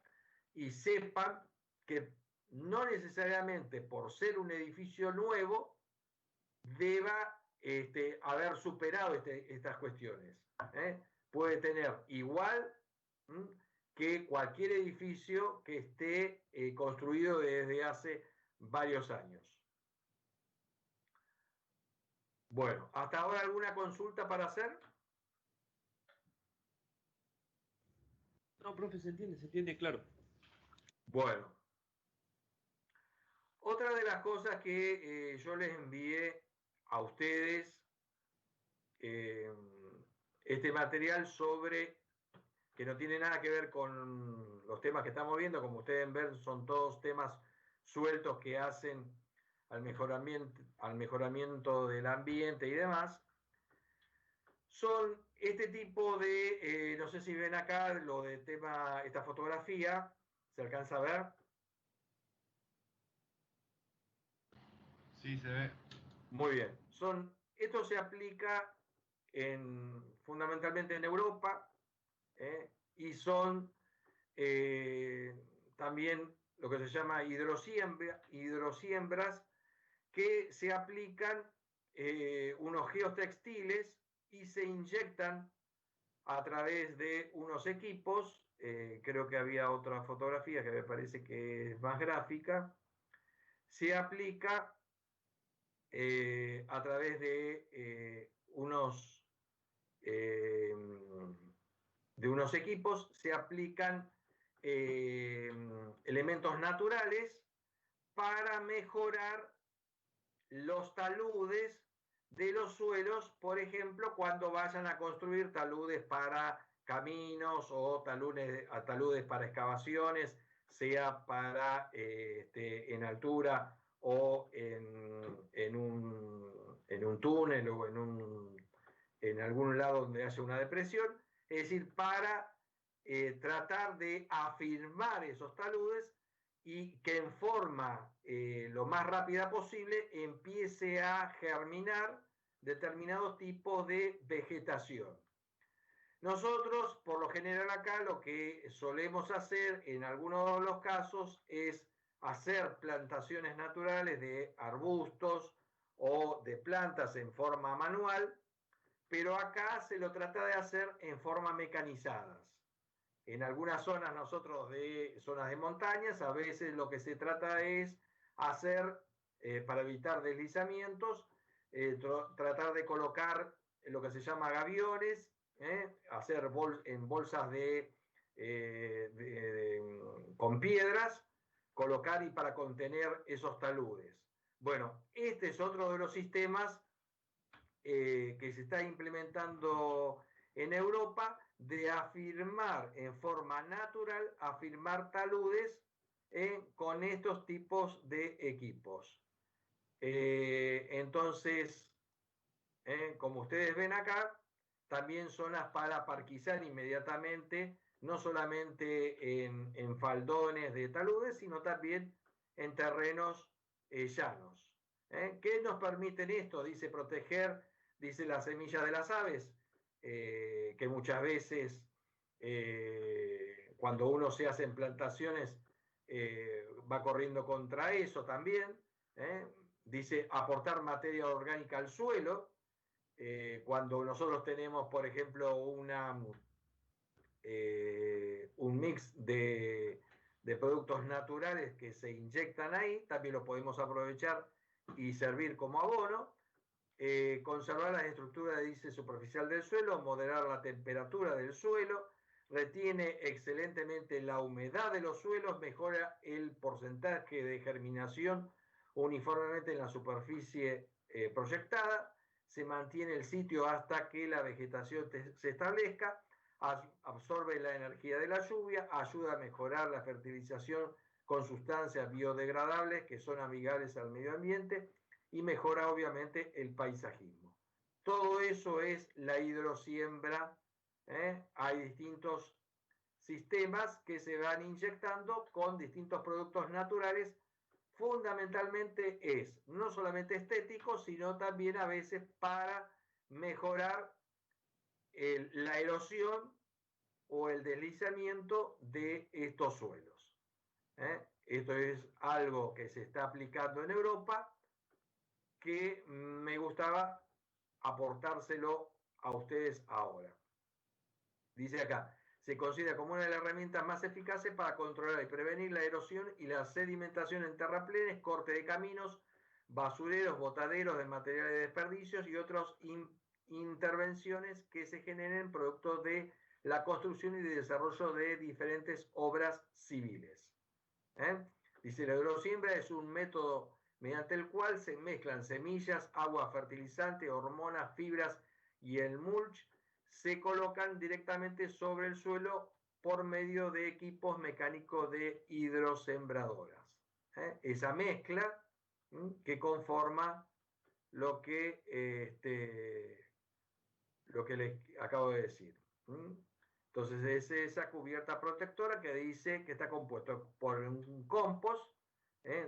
y sepan que no necesariamente por ser un edificio nuevo deba haber superado estas cuestiones. Puede tener igual que cualquier edificio que esté construido desde hace varios años. Bueno, ¿hasta ahora alguna consulta para hacer? No, profe, se entiende, claro. Bueno. Otra de las cosas que yo les envié a ustedes, este material sobre, que no tiene nada que ver con los temas que estamos viendo, como ustedes ven, son todos temas sueltos que hacen al mejoramiento del ambiente y demás, son este tipo de, no sé si ven acá lo de tema, esta fotografía, ¿se alcanza a ver? Sí, se ve. Muy bien. Esto se aplica fundamentalmente en Europa y son también lo que se llama hidrosiembras que se aplican unos geotextiles y se inyectan a través de unos equipos. Creo que había otra fotografía que me parece que es más gráfica. Se aplica a través de unos equipos, se aplican elementos naturales para mejorar los taludes de los suelos, por ejemplo, cuando vayan a construir taludes para caminos o taludes para excavaciones, sea para en altura o en un túnel o en algún lado donde haya una depresión, es decir, para tratar de afirmar esos taludes y que en forma lo más rápida posible empiece a germinar determinados tipos de vegetación. Nosotros, por lo general acá, lo que solemos hacer en algunos de los casos es hacer plantaciones naturales de arbustos o de plantas en forma manual, pero acá se lo trata de hacer en forma mecanizadas. En algunas zonas nosotros de zonas de montañas, a veces lo que se trata es hacer, para evitar deslizamientos, tratar de colocar lo que se llama gaviones, hacer en bolsas con piedras, colocar y para contener esos taludes. Bueno, este es otro de los sistemas que se está implementando en Europa de afirmar en forma natural, afirmar taludes con estos tipos de equipos. Entonces, como ustedes ven acá, también zonas para parquizar inmediatamente, no solamente en faldones de taludes, sino también en terrenos llanos. ¿Qué nos permiten esto? Dice proteger, dice las semillas de las aves, que muchas veces cuando uno se hace en plantaciones va corriendo contra eso también. Dice aportar materia orgánica al suelo. Cuando nosotros tenemos, por ejemplo, un mix de productos naturales que se inyectan ahí, también lo podemos aprovechar y servir como abono. Conservar la estructura de dice superficial del suelo, moderar la temperatura del suelo, retiene excelentemente la humedad de los suelos, mejora el porcentaje de germinación uniformemente en la superficie proyectada, se mantiene el sitio hasta que la vegetación se establezca, absorbe la energía de la lluvia, ayuda a mejorar la fertilización con sustancias biodegradables que son amigables al medio ambiente y mejora obviamente el paisajismo. Todo eso es la hidrosiembra. Hay distintos sistemas que se van inyectando con distintos productos naturales. Fundamentalmente es no solamente estético, sino también a veces para mejorar la erosión o el deslizamiento de estos suelos. Esto es algo que se está aplicando en Europa, que me gustaba aportárselo a ustedes ahora. Dice acá, se considera como una de las herramientas más eficaces para controlar y prevenir la erosión y la sedimentación en terraplenes, corte de caminos, basureros, botaderos de materiales de desperdicios y otras intervenciones que se generen producto de la construcción y de desarrollo de diferentes obras civiles. Dice, la hidrosiembra es un método mediante el cual se mezclan semillas, agua, fertilizante, hormonas, fibras y el mulch se colocan directamente sobre el suelo por medio de equipos mecánicos de hidrosembradoras. Esa mezcla que conforma lo que les acabo de decir. Entonces es esa cubierta protectora que dice que está compuesto por un compost,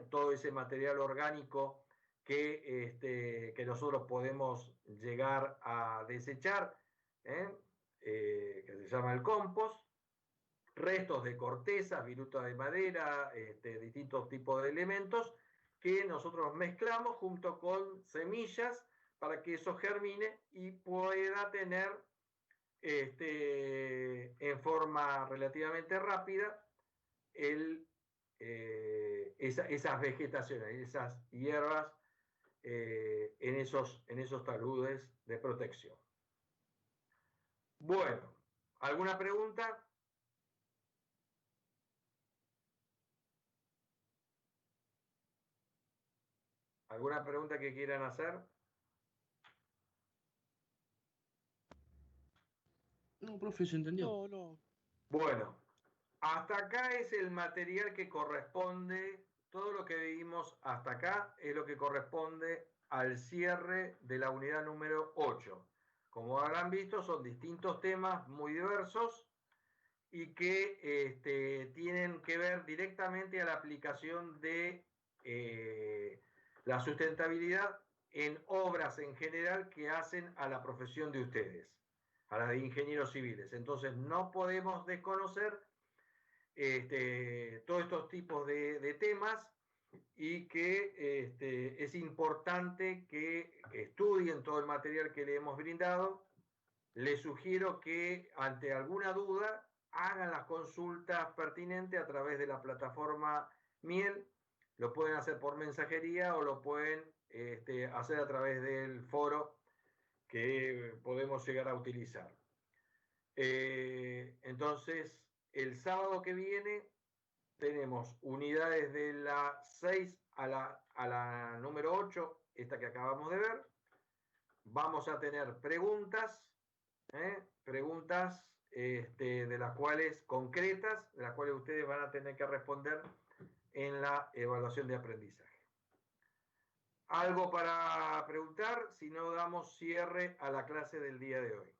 todo ese material orgánico que nosotros podemos llegar a desechar, que se llama el compost, restos de corteza, viruta de madera, distintos tipos de elementos que nosotros mezclamos junto con semillas para que eso germine y pueda tener en forma relativamente rápida esas vegetaciones, esas hierbas en esos taludes de protección. Bueno, ¿alguna pregunta? ¿Alguna pregunta que quieran hacer? No, profe, ¿se entendió? No, no. Bueno, hasta acá es el material que corresponde, todo lo que vimos hasta acá es lo que corresponde al cierre de la unidad número 8. Como habrán visto, son distintos temas muy diversos y que tienen que ver directamente a la aplicación de la sustentabilidad en obras en general que hacen a la profesión de ustedes, a la de ingenieros civiles. Entonces no podemos desconocer todos estos tipos de temas y que es importante que estudien todo el material que le hemos brindado. Les sugiero que ante alguna duda hagan las consultas pertinentes a través de la plataforma Miel. Lo pueden hacer por mensajería o lo pueden hacer a través del foro que podemos llegar a utilizar. Entonces, el sábado que viene tenemos unidades de la 6 a la número 8, esta que acabamos de ver. Vamos a tener preguntas, preguntas de las cuales concretas, de las cuales ustedes van a tener que responder en la evaluación de aprendizaje. ¿Algo para preguntar? Si no, damos cierre a la clase del día de hoy.